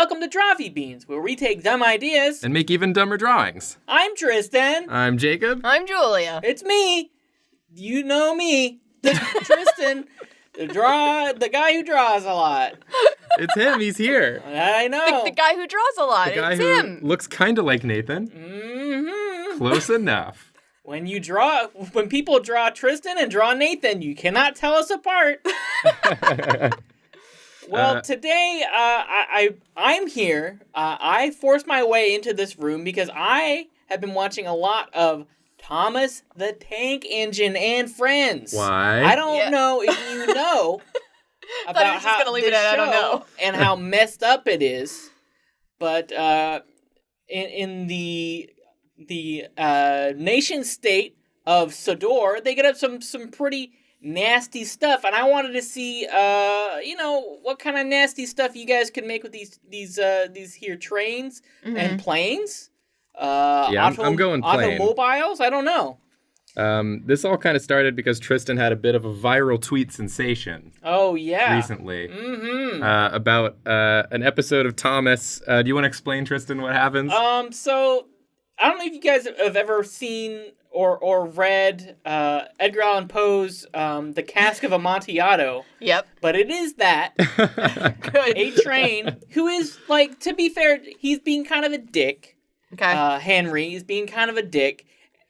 Welcome to Drawfee Beans, where we take dumb ideas and make even dumber drawings. I'm Tristan. I'm Jacob. I'm Julia. It's me. You know me, Tristan, the guy who draws a lot. It's him. He's here. I know. The guy who draws a lot. The guy It's who him. looks kind of like Nathan. Mm-hmm. Close enough. When people draw Tristan and draw Nathan, you cannot tell us apart. Well, today I'm here. I forced my way into this room because I have been watching a lot of Thomas the Tank Engine and Friends. Why? I don't know if you know about just how gonna leave this it at, I don't show know. and how messed up it is, but in the nation state of Sodor, they get up some pretty nasty stuff, and I wanted to see what kind of nasty stuff you guys can make with these here trains and planes. I'm going plane. Automobiles. I don't know. This all kind of started because Tristan had a bit of a viral tweet sensation. Oh yeah. Recently. About an episode of Thomas. Do you want to explain, Tristan, what happens? So I don't know if you guys have ever seen or read Edgar Allan Poe's The Cask of Amontillado. Yep. But it is that. Good. A train who is, like, to be fair, he's being kind of a dick. Okay. Henry is being kind of a dick.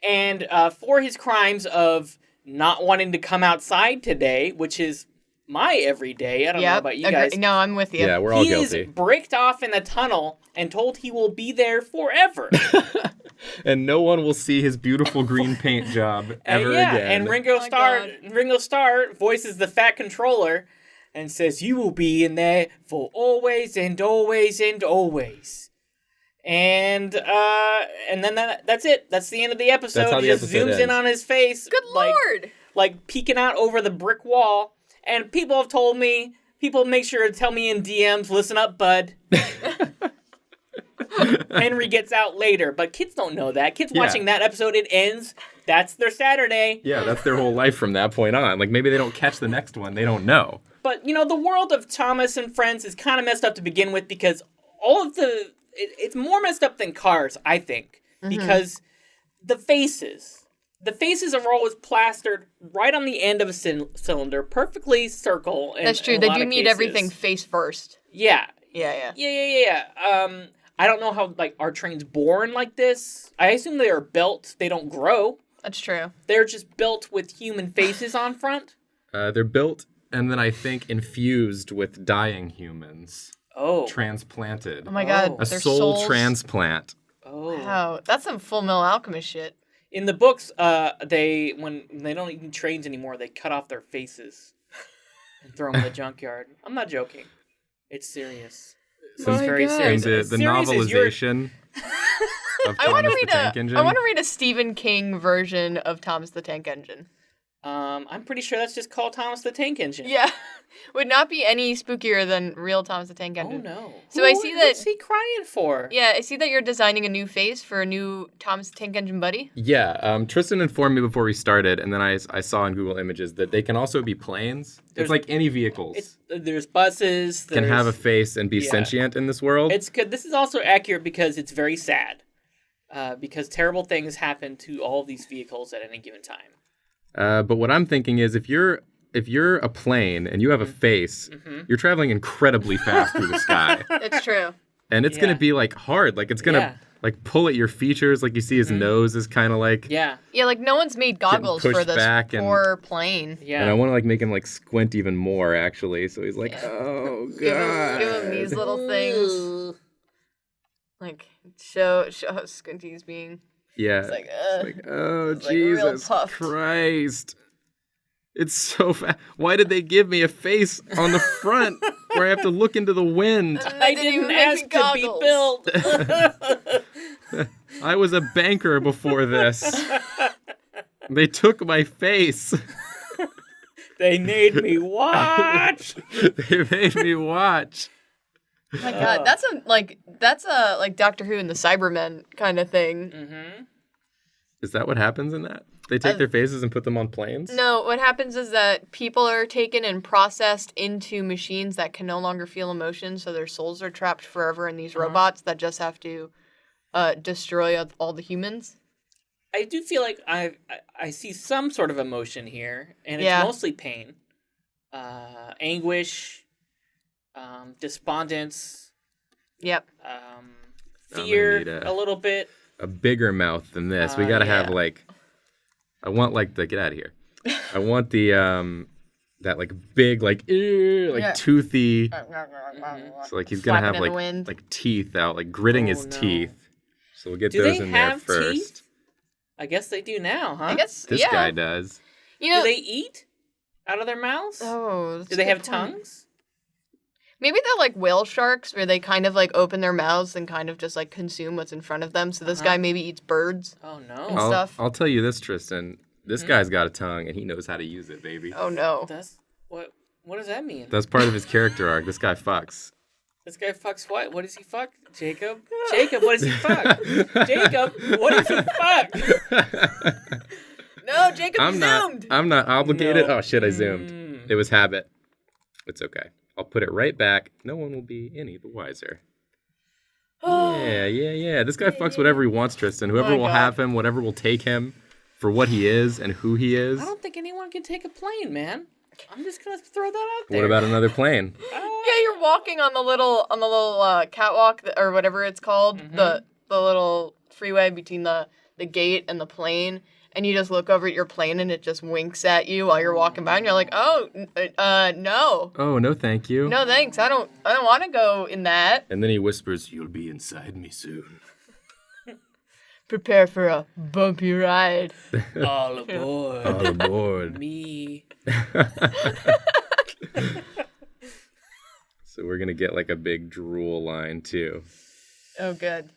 And for his crimes of not wanting to come outside today, which is my everyday. I don't know about you guys. No, I'm with you. Yeah, we're all he guilty. is bricked off in a tunnel and told he will be there forever. And no one will see his beautiful green paint job ever again. And Ringo Starr voices the Fat Controller and says, "You will be in there for always and always and always." And then that's it. That's the end of the episode. That's how It the just episode zooms in ends. on his face. Good Lord. Like peeking out over the brick wall. And people have told me, make sure to tell me in DMs, listen up, bud. Henry gets out later, but kids don't know that. Kids watching that episode, it ends. That's their Saturday. Yeah, that's their whole life from that point on. Like, maybe they don't catch the next one. They don't know. But, the world of Thomas and Friends is kind of messed up to begin with because it's more messed up than Cars, I think. Because the faces are always plastered right on the end of a cylinder, perfectly circle. That's true. They do need everything face first. Yeah. Yeah. I don't know how, are trains born like this? I assume they are built. They don't grow. That's true. They're just built with human faces on front. They're built and then I think infused with dying humans. Oh. Transplanted. Oh my God. A their soul souls. transplant. Oh. Wow. That's some Full Metal Alchemist shit. In the books, when they don't need trains anymore, they cut off their faces and throw them in the junkyard. I'm not joking. It's serious. This is very God. serious. And As the serious as your- novelization of I want Thomas to the Tank Engine. read a Stephen King version of Thomas the Tank Engine. I'm pretty sure that's just called Thomas the Tank Engine. Yeah. Would not be any spookier than real Thomas the Tank Oh Engine. no. So I see that- What's he crying for? Yeah, I see that you're designing a new face for a new Thomas the Tank Engine buddy. Yeah, Tristan informed me before we started, and then I saw on Google Images that they can also be planes. It's like any vehicles There's buses. can have a face and be sentient in this world. It's good. This is also accurate because it's very sad. Because terrible things happen to all of these vehicles at any given time. But what I'm thinking is if you're a plane and you have a face, you're traveling incredibly fast through the sky. It's true. And it's going to be like hard. Like it's going to like pull at your features. Like you see his nose is kind of like. Yeah. Yeah, like no one's made goggles for pushed this back and- poor plane. Yeah. And I want to like make him like squint even more actually. So he's like, oh God. Give him these little things. Like show how squinty he's being. Yeah. It's like, oh It's like real Jesus puffed. Christ. It's so fast. Why did they give me a face on the front where I have to look into the wind? I didn't ask to be built. I was a banker before this. They took my face. They made me watch. They made me watch. Oh my God, that's a Doctor Who and the Cybermen kind of thing. Mm-hmm. Is that what happens in that? They take their faces and put them on planes? No, what happens is that people are taken and processed into machines that can no longer feel emotion, so their souls are trapped forever in these robots that just have to destroy all the humans. I do feel like I see some sort of emotion here, and it's mostly pain, anguish, despondence. Yep. Fear a little bit. A bigger mouth than this. We gotta have like, I want like the, get out of here. I want the that like big like toothy. So like he's gonna have like teeth out, like gritting his teeth. So we'll get those in there first. Teeth? I guess they do now, huh? I guess this guy does. You know, do they eat out of their mouths? Oh, do they have tongues? Maybe they're like whale sharks, where they kind of like open their mouths and kind of just like consume what's in front of them. So this guy maybe eats birds. Oh no! And stuff. I'll tell you this, Tristan. This guy's got a tongue and he knows how to use it, baby. Oh no! That's what? What does that mean? That's part of his character arc. This guy fucks. This guy fucks what? What does he fuck? Jacob? Jacob, what does he fuck? Jacob, what does he fuck? No, Jacob zoomed. I'm not obligated. No. Oh shit, I zoomed. It was habit. It's okay. I'll put it right back. No one will be any the wiser. Yeah. This guy fucks whatever he wants, Tristan. Whoever will have him, whatever will take him for what he is and who he is. I don't think anyone can take a plane, man. I'm just gonna throw that out there. What about another plane? Yeah, you're walking on the little catwalk or whatever it's called, the little freeway between the gate and the plane, and you just look over at your plane and it just winks at you while you're walking by, and you're like, oh, no. Oh, no, thank you. No, thanks. I don't want to go in that. And then he whispers, "You'll be inside me soon." Prepare for a bumpy ride. All aboard. All aboard. Me. So we're gonna get like a big drool line too. Oh, good.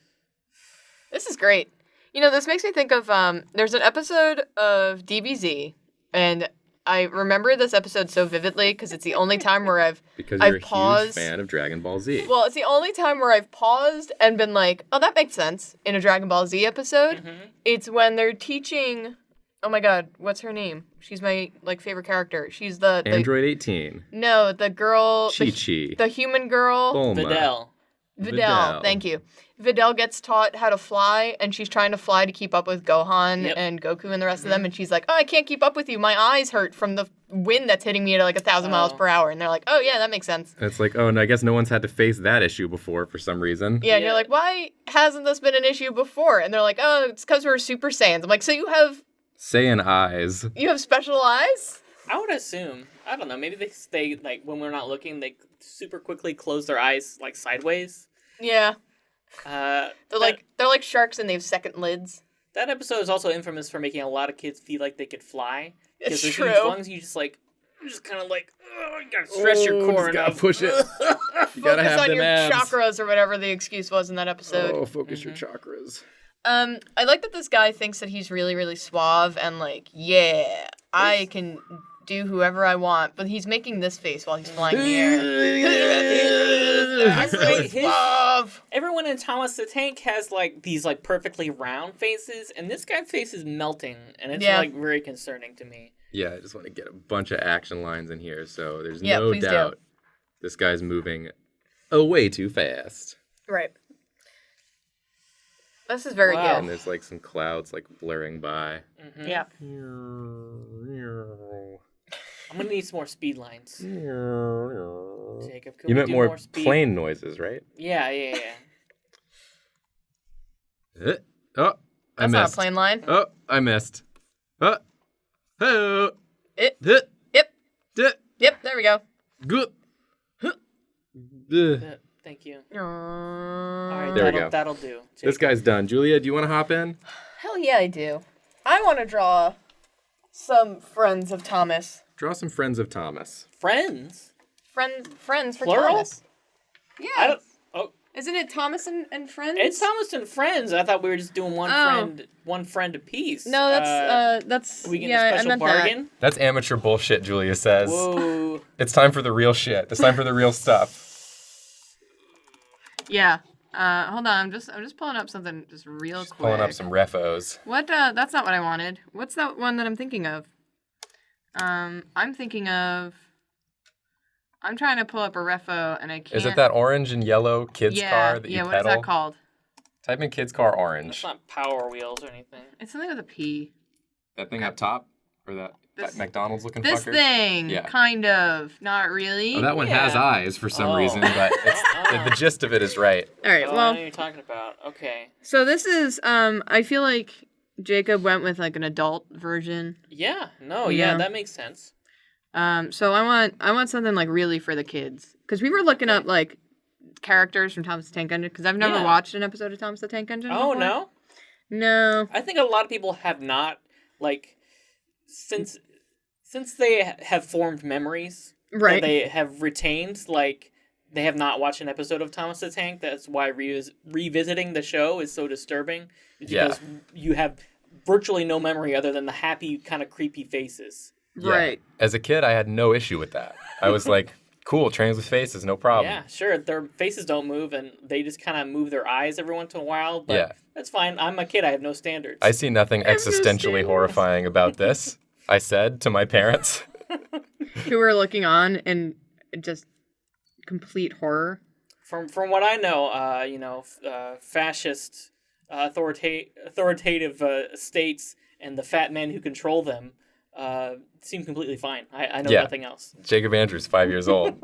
This is great. You know, this makes me think of there's an episode of DBZ, and I remember this episode so vividly because it's the only time where I've Huge paused. fan of Dragon Ball Z. Well, it's the only time where I've paused and been like, "Oh, that makes sense." In a Dragon Ball Z episode, it's when they're teaching. Oh my God, what's her name? She's my favorite character. She's the Android 18. No, the girl. Chi-Chi. The human girl. Bulma. Videl, thank you. Videl gets taught how to fly, and she's trying to fly to keep up with Gohan and Goku and the rest of them, and she's like, "Oh, I can't keep up with you. My eyes hurt from the wind that's hitting me at like 1,000 miles per hour." And they're like, "Oh, yeah, that makes sense." It's like, oh, and I guess no one's had to face that issue before for some reason. Yeah, and you're like, "Why hasn't this been an issue before?" And they're like, "Oh, it's because we're Super Saiyans." I'm like, "So you have Saiyan eyes. You have special eyes?" I would assume. I don't know. Maybe they like when we're not looking, they super quickly close their eyes like sideways. Yeah. They're like sharks and they have second lids. That episode is also infamous for making a lot of kids feel like they could fly. It's Because true. as long as you just kind of like, you gotta stretch your core enough. Push it. You gotta Focus have on them your abs. chakras or whatever the excuse was in that episode. Oh, focus your chakras. I like that this guy thinks that he's really, really suave and like, yeah, I can do whoever I want, but he's making this face while he's flying in the air. I'm really suave. Everyone in Thomas the Tank has like these like perfectly round faces, and this guy's face is melting, and it's like very concerning to me. Yeah, I just want to get a bunch of action lines in here, so there's Yeah, no please do. doubt this guy's moving way too fast. Right. This is very Wow. And good. there's like some clouds like blurring by. Yeah. I'm gonna need some more speed lines. You Jacob, can we meant do more speed? plane noises, right? Yeah. Oh, I That's not a missed. plain line. Oh, I missed. Oh, oh. Yep. Good. Yep, there we go. Good. Thank you. All All right, There we go. that'll do. This guy's done. Julia, do you want to hop in? Hell yeah, I do. I want to draw some friends of Thomas. Draw some friends of Thomas. Friends. Friends for Plural? Thomas. I Yeah. don't. Oh, Isn't it Thomas and friends? it's Thomas and friends. I thought we were just doing one friend apiece. No, that's Are we getting yeah, a I special meant bargain? That's amateur bullshit, Julia says. Whoa. It's time for the real shit. It's time for the real stuff. that. Yeah. Hold on. I'm just pulling up something just real quick. Pulling up some refos. What? That's not what I wanted. What's that one that I'm thinking of? I'm trying to pull up a refo and I can't. Is it that orange and yellow kids car that you pedal? Yeah, what is that called? Type in kids car It's orange. not Power Wheels or anything. It's something with a P. That thing up top? Or that McDonald's looking This fucker? thing, Yeah. kind of. Not really. Oh, that one has eyes for some reason, but the gist of it is right. All right, I know well. what you're talking about. Okay. So this is, I feel like Jacob went with like an adult version. Yeah. Yeah. That makes sense. So I want something like really for the kids. Because we were looking up like characters from Thomas the Tank Engine. Because I've never watched an episode of Thomas the Tank Engine Oh, before. no? No. I think a lot of people have not, like, since they have formed memories Right. that they have retained, like, they have not watched an episode of Thomas the Tank. That's why revisiting the show is so disturbing. Because you have virtually no memory other than the happy, kind of creepy faces. Yeah. Right. As a kid, I had no issue with that. I was like, cool, trains with faces, no problem. Yeah, sure. Their faces don't move, and they just kind of move their eyes every once in a while. But that's fine. I'm a kid. I have no standards. I see nothing existentially horrifying about this, I said to my parents. Who were looking on and just complete horror. From what I know, fascist, authoritative states and the fat men who control them seem completely fine. I know nothing else. Jacob Andrews, 5 years old.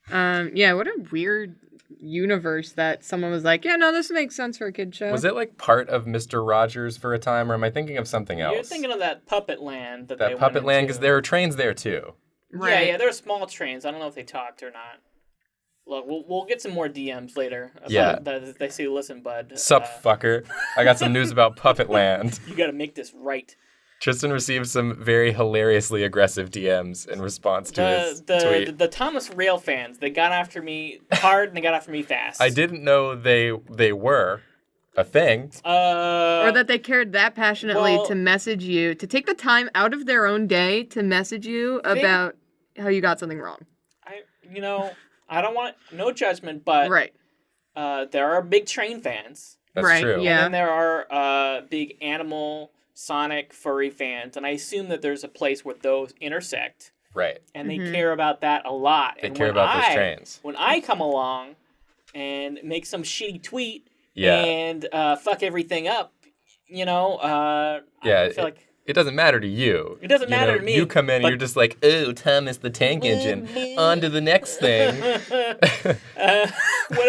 Yeah, what a weird universe that someone was like, yeah, no, this makes sense for a kid show. Was it like part of Mr. Rogers for a time, or am I thinking of something else? You're thinking of that Puppet Land that That Puppet Land, because there are trains there too. Right. Yeah, there are small trains. I don't know if they talked or not. Look, we'll get some more DMs later. That they say, listen, bud. Sup, fucker. I got some news about Puppet Land. You got to make this right. Tristan received some very hilariously aggressive DMs in response to his tweet. The Thomas Rail fans, they got after me hard and they got after me fast. I didn't know they were a thing. Or that they cared that passionately to message you, to take the time out of their own day to message you about how you got something wrong. I don't want no judgment, but right. There are big train fans. That's true. Yeah. And then there are big animal, Sonic, furry fans, and I assume that there's a place where those intersect. Right. And they care about that a lot. They care about those trains. When I come along and make some shitty tweet and fuck everything up, I feel like it doesn't matter to you. It doesn't matter to me. You come in and you're just like, oh, Thomas the Tank Engine. On to the next thing. What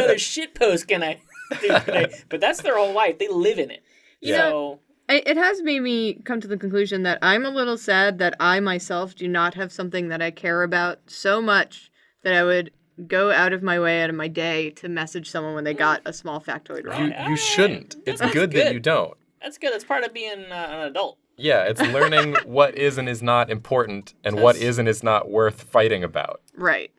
other shitpost can I do today? But that's their whole life. They live in it. It has made me come to the conclusion that I'm a little sad that I myself do not have something that I care about so much that I would go out of my way, out of my day to message someone when they got a small factoid wrong. You shouldn't. It's good that you don't. That's good. That's part of being an adult. Yeah, it's learning what is and is not important and what is and is not worth fighting about. Right.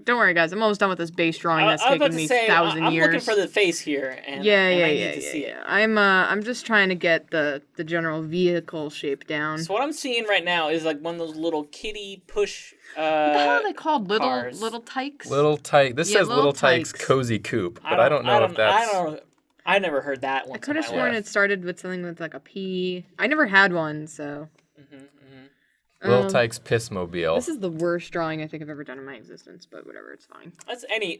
Don't worry, guys. I'm almost done with this base drawing that's taking me 1,000 years. I'm looking for the face here, and I need to see it. I'm just trying to get the general vehicle shape down. So what I'm seeing right now is like one of those little kitty push. What the hell are they called? Cars. Little tykes? Little Tyke. This says Little Tyke's Cozy Coupe, but I don't know if that's. I never heard that one. I could have sworn it started with something with like a P. I never had one, so. Little Tyke's Pissmobile. This is the worst drawing I think I've ever done in my existence, but whatever, it's fine. That's any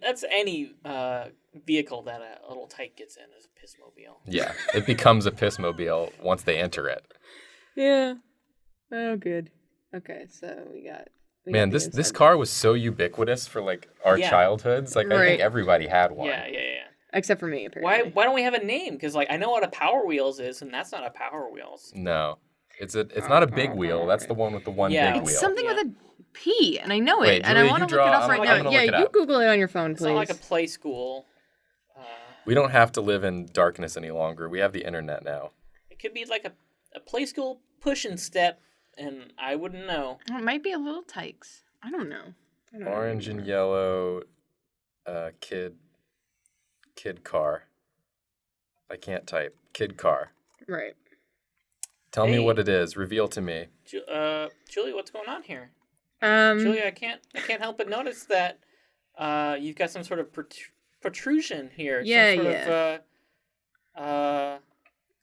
vehicle that a little Tyke gets in is a Pissmobile. Yeah, it becomes a Pissmobile once they enter it. Yeah. Oh, good. Okay, so we got. Man, this car was so ubiquitous for like our childhoods. Like I think everybody had one. Yeah. Except for me, apparently. Why don't we have a name? Because like I know what a Power Wheels is, and that's not a Power Wheels. No, it's not a big wheel. That's the one with the one big wheel. It's something with a P, and I know Wait, it, and I want to look it up right now. Yeah, you Google it on your phone, please. It's not like a play school. We don't have to live in darkness any longer. We have the internet now. It could be like a play school push and step, and I wouldn't know. It might be a Little Tykes. I don't know. Orange and yellow, kid car. I can't type. Kid car. Right. Tell me what it is. Reveal to me. Julie, what's going on here? Julie, I can't help but notice that You've got some sort of protrusion here. Yeah, some sort of,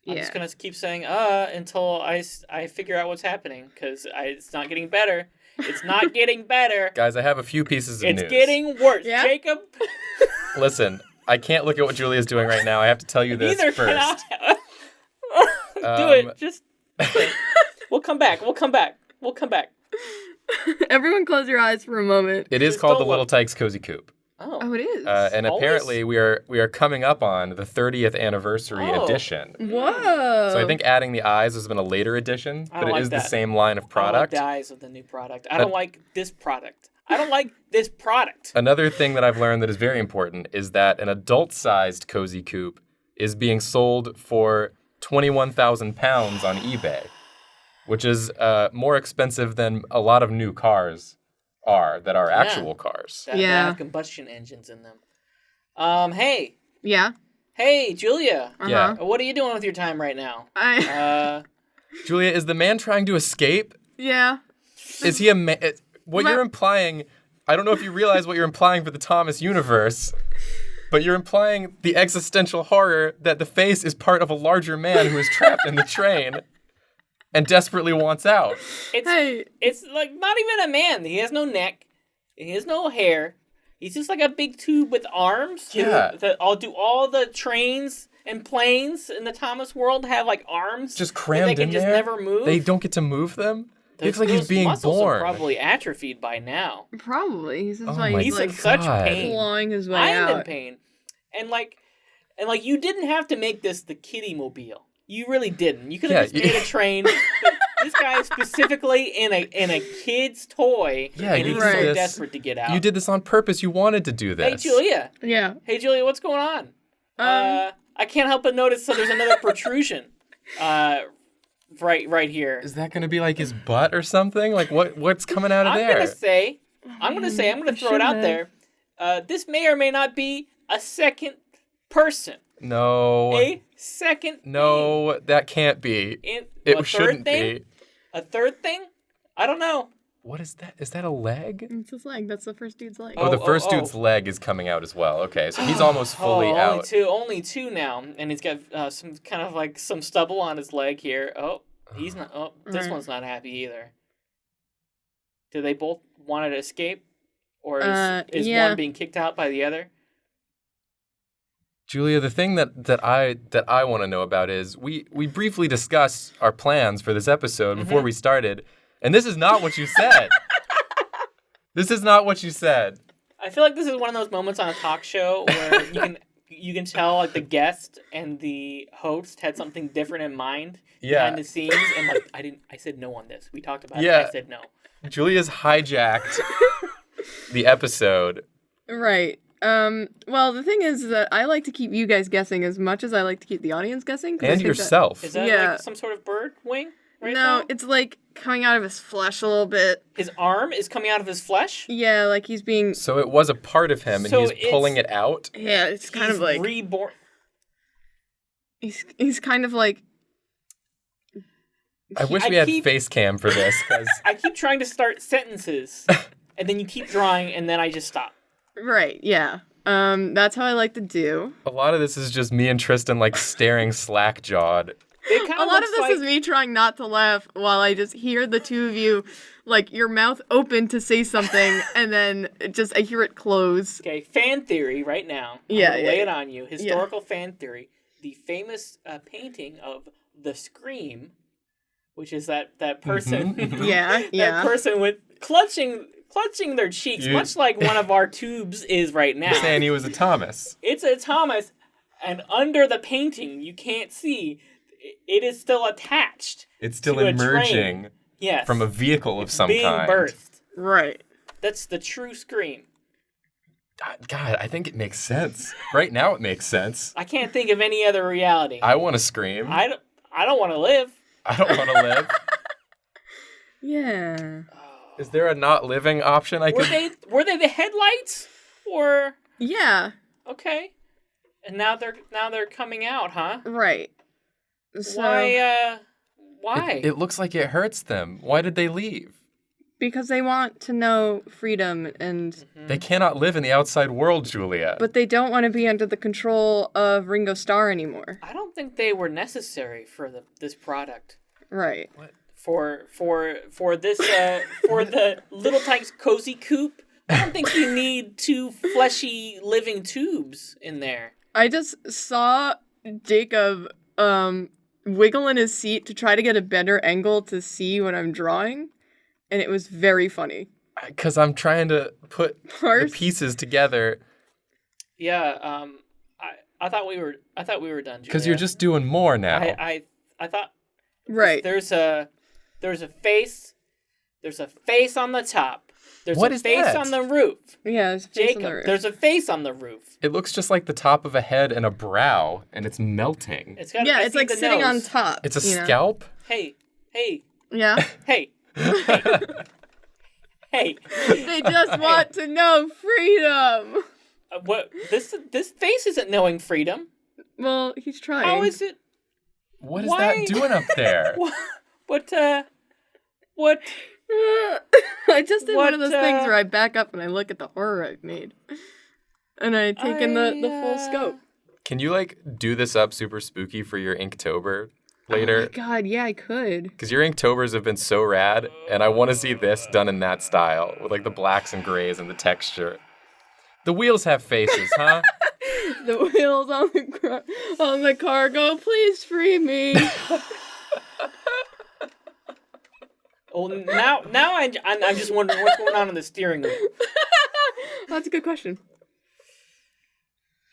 I'm just gonna keep saying until I figure out what's happening because it's not getting better. It's not getting better. Guys, I have a few pieces of news. It's getting worse. Yeah? Jacob. Listen, I can't look at what Julia's doing right now. I have to tell you this Neither first. Can I. Do it. Just. We'll come back. Everyone, close your eyes for a moment. It is called the Little Tykes Cozy Coop. Oh, it is. And apparently we are coming up on the 30th anniversary edition. Whoa! So I think adding the eyes has been a later edition, but it is the same line of product. I don't like the eyes of the new product. I don't like this product. I don't like this product. Another thing that I've learned that is very important is that an adult-sized Cozy Coupe is being sold for £21,000 on eBay, which is more expensive than a lot of new cars that are actual cars. That have combustion engines in them. Hey. Yeah? Hey, Julia. Yeah. What are you doing with your time right now? Julia, is the man trying to escape? Yeah. Is he a man? What you're implying, I don't know if you realize what you're implying for the Thomas universe, but you're implying the existential horror that the face is part of a larger man who is trapped in the train and desperately wants out. It's like not even a man. He has no neck. He has no hair. He's just like a big tube with arms. Yeah. Do all the trains and planes in the Thomas world have like arms? Just crammed in there? They can just never move? They don't get to move them? It looks like he's being muscles born. Are probably atrophied by now. Probably. He's just he's in such pain. Clawing his way out. I'm in pain. And like you didn't have to make this the kiddie mobile. You really didn't. You could have just made a train. This guy is specifically in a kid's toy, and he's so desperate to get out. You did this on purpose. You wanted to do this. Hey, Julia. Yeah. Hey, Julia, what's going on? I can't help but notice there's another protrusion right here. Is that going to be like his butt or something? Like what's coming out of there? I'm going to throw it out there. This may or may not be a second person. No. A second No, thing. That can't be. It shouldn't be. A third thing? I don't know. What is that? Is that a leg? It's his leg. That's the first dude's leg. Oh, the first dude's leg is coming out as well. Okay, so he's almost fully out. Only two now, and he's got some kind of like some stubble on his leg here. Oh, he's not. Oh, this one's not happy either. Do they both want to escape, or is one being kicked out by the other? Julia, the thing that I want to know about is we briefly discussed our plans for this episode before we started, and this is not what you said. This is not what you said. I feel like this is one of those moments on a talk show where you can tell like the guest and the host had something different in mind behind the scenes, and like I said no on this. We talked about it. I said no. Julia's hijacked the episode. Right. Well, the thing is that I like to keep you guys guessing as much as I like to keep the audience guessing. And yourself. Is that like some sort of bird wing? Right no, now? It's like coming out of his flesh a little bit. His arm is coming out of his flesh? Yeah, like he's being... So it was a part of him and he's pulling it out? Yeah, it's kind of like... reborn. He's kind of like... I wish we had face cam for this, because... I keep trying to start sentences, and then you keep drawing, and then I just stop. Right, yeah. That's how I like to do. A lot of this is just me and Tristan, like, staring slack-jawed. A lot of this is me trying not to laugh while I just hear the two of you, like, your mouth open to say something, and then I hear it close. Okay, fan theory right now. I'm gonna lay it on you. Historical fan theory. The famous painting of The Scream, which is that person... That person with clutching their cheeks, much like one of our tubes is right now. You're saying he was a Thomas. It's a Thomas, and under the painting, you can't see, it is still attached. It's still emerging from a vehicle of some kind. Being birthed. Right. That's the true Scream. God, I think it makes sense. Right now it makes sense. I can't think of any other reality. I want to scream. I don't want to live. I don't want to live. Yeah. Is there a not living option Were they the headlights? Or yeah. Okay. And now they're coming out, huh? Right. So Why? It looks like it hurts them. Why did they leave? Because they want to know freedom and... They cannot live in the outside world, Julia. But they don't want to be under the control of Ringo Starr anymore. I don't think they were necessary for this product. Right. What? For this for the Little Tikes Cozy Coop, I don't think you need 2 fleshy living tubes in there. I just saw Jacob wiggle in his seat to try to get a better angle to see what I'm drawing. And it was very funny. Because I'm trying to put the pieces together. Yeah, I thought we were done. Because you're just doing more now. I thought. Right. There's a face. There's a face on the top. There's What a is face that? on the roof. Yeah, there's a face Jacob, on the roof. there's a face on the roof. It looks just like the top of a head and a brow, and it's melting. It's got. Yeah, I it's see like the sitting on nose. top. It's a you know? scalp? Hey, Yeah. hey. Hey. They just want to know freedom. What? This face isn't knowing freedom. Well, he's trying. How is it? What is Why? that doing up there? What? I just did one of those What, things where I back up and I look at the horror I've made. And I take in the full scope. Can you, do this up super spooky for your Inktober later? Oh my god, yeah, I could. Because your Inktobers have been so rad, and I want to see this done in that style, with, the blacks and grays and the texture. The wheels have faces, huh? The wheels on the car go, please free me. Well, now I'm just wondering what's going on in the steering wheel. That's a good question.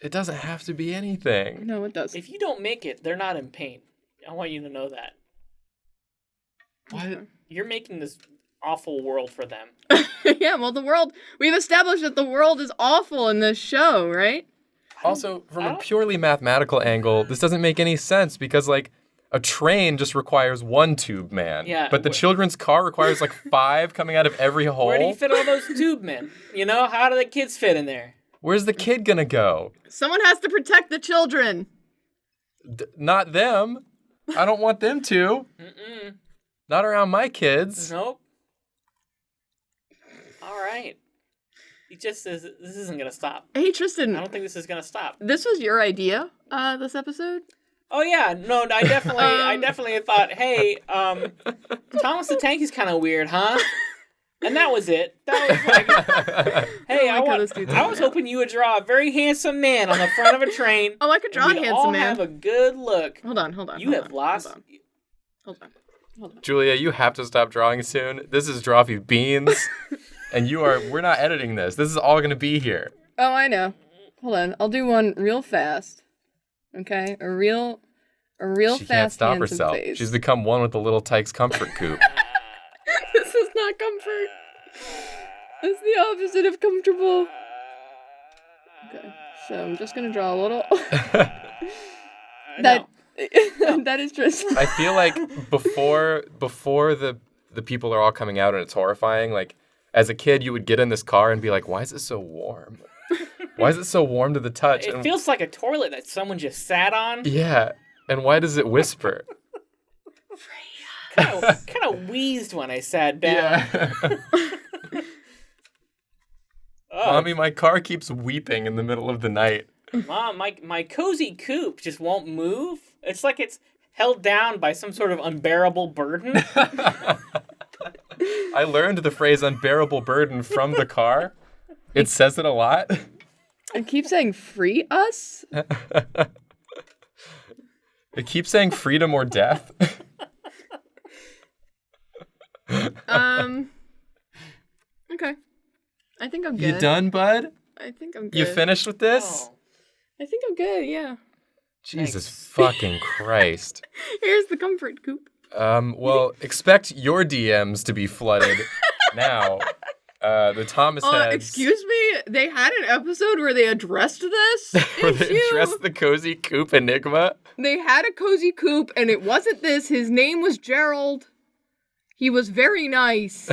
It doesn't have to be anything. No, it does. If you don't make it, they're not in pain. I want you to know that. What? You're making this awful world for them. Yeah, well, we've established that the world is awful in this show, right? Also, from a purely mathematical angle, this doesn't make any sense because, a train just requires 1 tube man. Yeah. But the children's car requires, 5 coming out of every hole. Where do you fit all those tube men? How do the kids fit in there? Where's the kid gonna go? Someone has to protect the children. Not them. I don't want them to. Mm-mm. Not around my kids. Nope. All right. He just says this isn't gonna stop. Hey, Tristan. I don't think this is gonna stop. This was your idea, this episode? Oh yeah, no, I definitely thought, hey, Thomas the Tank is kind of weird, huh? And that was it. That was hey, I was hoping you would draw a very handsome man on the front of a train. Oh, I could draw a handsome all man. Have a good look. Hold on. You have lost. Hold on. Julia, you have to stop drawing soon. This is Drawfee Beans, and we're not editing this. This is all gonna be here. Oh, I know. Hold on. I'll do one real fast. Okay? A real She fast can't stop handsome herself. face. She's become one with the Little Tikes comfort coop. This is not comfort. It's the opposite of comfortable. Okay, so I'm just gonna draw a little. That is just. I feel like before the people are all coming out and it's horrifying, as a kid you would get in this car and be like, why is it so warm? Why is it so warm to the touch? It feels like a toilet that someone just sat on. Yeah. And why does it whisper? Kind of wheezed when I sat down. Yeah. Mommy, my car keeps weeping in the middle of the night. Mom, my cozy coop just won't move. It's like it's held down by some sort of unbearable burden. I learned the phrase unbearable burden from the car. It says it a lot. I keep saying free us? It keeps saying freedom or death. Okay. I think I'm good. You done, bud? I think I'm good. You finished with this? Oh. I think I'm good, yeah. Jesus fucking Christ. Here's the comfort coop. Well, expect your DMs to be flooded now. The Thomas heads. Excuse me? They had an episode where they addressed this where they issue? addressed the cozy coop enigma. They had a cozy coop, and it wasn't this. His name was Gerald. He was very nice.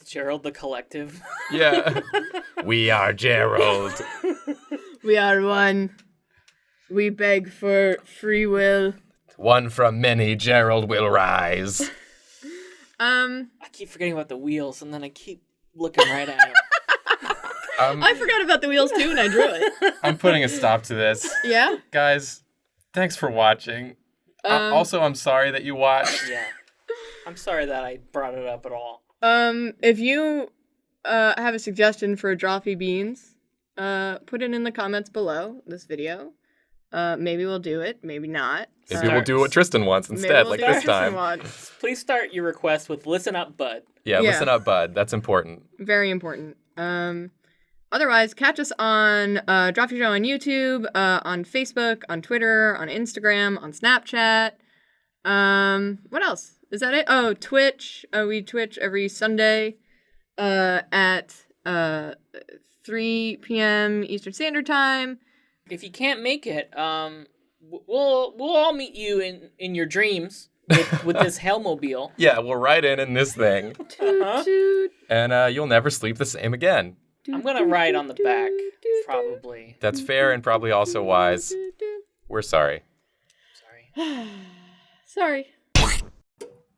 Gerald the Collective. Yeah. We are Gerald. We are one. We beg for free will. One from many, Gerald will rise. I keep forgetting about the wheels, and then I keep looking right at them. I forgot about the wheels too, and I drew it. I'm putting a stop to this. Yeah? Guys, thanks for watching. Also, I'm sorry that you watched. Yeah. I'm sorry that I brought it up at all. If you have a suggestion for Drawfee Beans, put it in the comments below this video. Maybe we'll do it, maybe not. Maybe we'll do what Tristan wants instead, like this time. Please start your request with "Listen Up, Bud." Yeah, listen up, bud. That's important. Very important. Otherwise, catch us on Drawfee Show on YouTube, on Facebook, on Twitter, on Instagram, on Snapchat. What else? Is that it? Oh, Twitch. We Twitch every Sunday at 3 p.m. Eastern Standard Time. If you can't make it, we'll all meet you in your dreams with this Hellmobile. Yeah, we'll ride in this thing. And you'll never sleep the same again. I'm going to ride on the back, probably. That's fair and probably also wise. We're sorry. Sorry. Sorry.